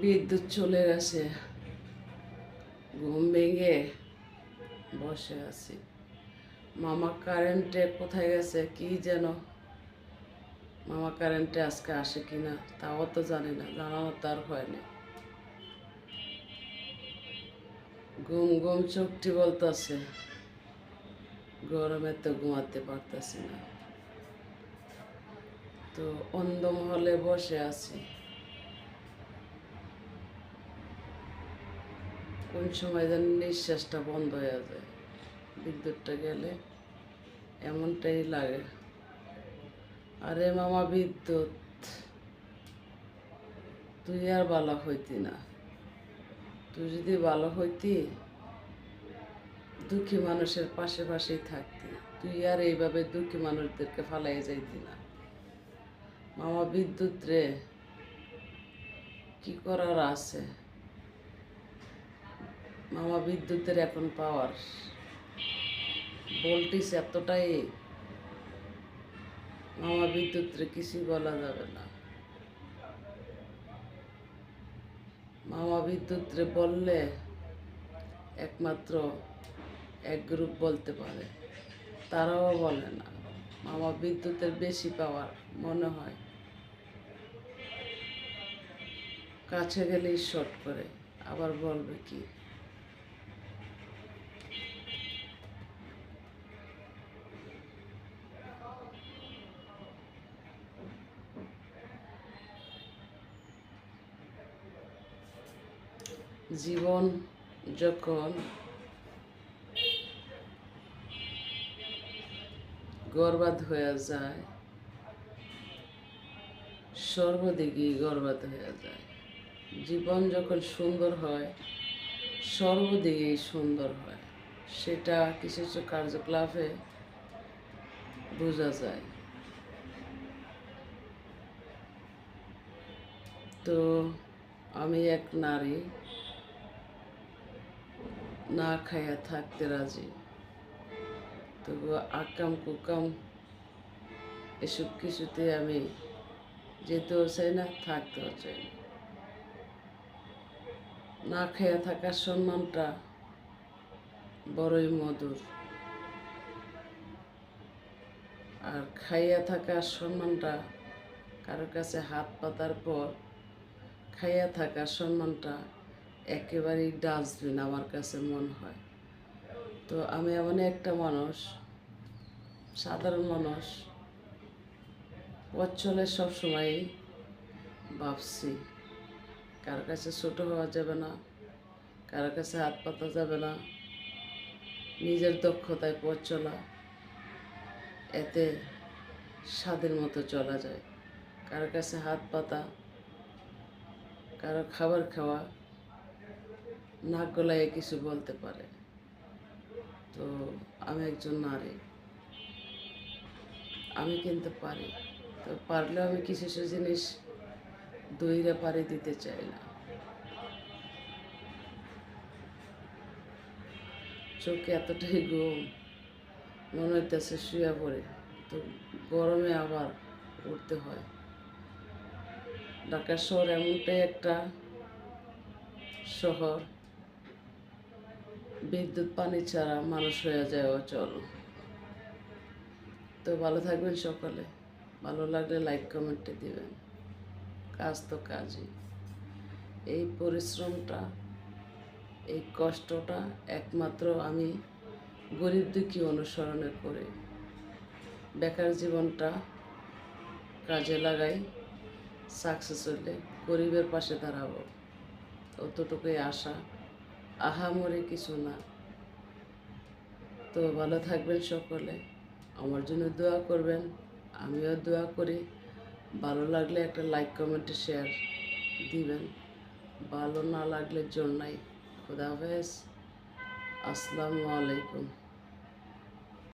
বিদ্যুৎ চলে গেছে, ঘুম ভেঙে বসে আছি। মামা কারেন্টে কোথায় গেছে কি যেন, মামা কারেন্টে আজকে আসে কিনা তাও তো জানি না, জানানো তার হয়নি। ঘুম ঘুম চোখটি বলতেছে, গরমে তো ঘুমাতে পারতেছি না। তো অন্ধমহলে বসে আছি, কোন সময় যেন নিঃশ্বাসটা বন্ধ হয়ে যায়। বিদ্যুৎটা গেলে এমনটাই লাগে। আরে মামা বিদ্যুৎ, তুই আর ভালো হইতি না। তুই যদি ভালো হইতি, দুঃখী মানুষের পাশে পাশেই থাকতি, তুই আর এইভাবে দুঃখী মানুষদেরকে ফালাই যাইতি না। মামা বিদ্যুৎ রে, কি করার আছে? মামা বিদ্যুতের এখন পাওয়ার, ভোল্টেজ এতটাই, মামা বিদ্যুৎ রে কিছুই বলা যাবে না। মামা বিদ্যুৎ রে বললে একমাত্র এক গ্রুপ বলতে পারে, তারাও বলে না। মামা বিদ্যুতের বেশি পাওয়ার মনে হয়, কাছে গেলেই শর্ট করে, আবার বলবে কি? জীবন যখন বরবাদ হয়ে যায়, সর্বদিকেই বরবাদ হয়ে যায়। জীবন যখন সুন্দর হয়, সর্বদিকেই সুন্দর হয়, সেটা কিছু কিছু কার্যকলাপে বোঝা যায়। তো আমি এক নারী, না খাইয়া থাকতে রাজি, তবু আকাম কুকাম এসব কিছুতে আমি যেতেও চাই না, থাকতেও চাই না। না খাইয়া থাকার সম্মানটা বড়ই মধুর, আর খাইয়া থাকার সম্মানটা কারোর কাছে হাত পাতার পর খাইয়া থাকার সম্মানটা একেবারেই ডাস্টবিন আমার কাছে মনে হয়। তো আমি এমন একটা মানুষ, সাধারণ মানুষ, পথ চলে সবসময়ই ভাবছি কারোর কাছে ছোট হওয়া যাবে না, কারোর কাছে হাত পাতা যাবে না, নিজের দক্ষতায় পথ চলা, এতে স্বাদের মতো চলা যায়। কারোর কাছে হাত পাতা, কারো খাবার খাওয়া, নাক গলায় কিছু বলতে পারে। তো আমি একজন নারী, আমি কিন্তু পারি। তো পারলেও আমি কিছু কিছু জিনিস দইরা পারি দিতে চাই না। চোখে এতটাই ঘুম, মনে হইতেছে শুয়ে পড়ে, তো গরমে আবার উঠতে হয়। ঢাকা শহর এমনটাই একটা শহর, বিদ্যুৎ পানি ছাড়া মানুষ হয়ে যায় অচল। তো ভালো থাকবেন সকলে, ভালো লাগলে লাইক কমেন্টে দিবেন। কাজ তো কাজই, এই পরিশ্রমটা, এই কষ্টটা একমাত্র আমি গরিব দুঃখী অনুসরণে করি। বেকার জীবনটা কাজে লাগাই, সাকসেস হলে গরিবের পাশে দাঁড়াবো, অতটুকুই আশা, আহামরি কিছু না। তো ভালো থাকবেন সকলে, আমার জন্য দোয়া করবেন, আমিও দোয়া করি। ভালো লাগলে একটা লাইক কমেন্টে শেয়ার দিবেন, ভালো না লাগলে জন্য নাই। খুদা হাফেজ, আসসালামু আলাইকুম।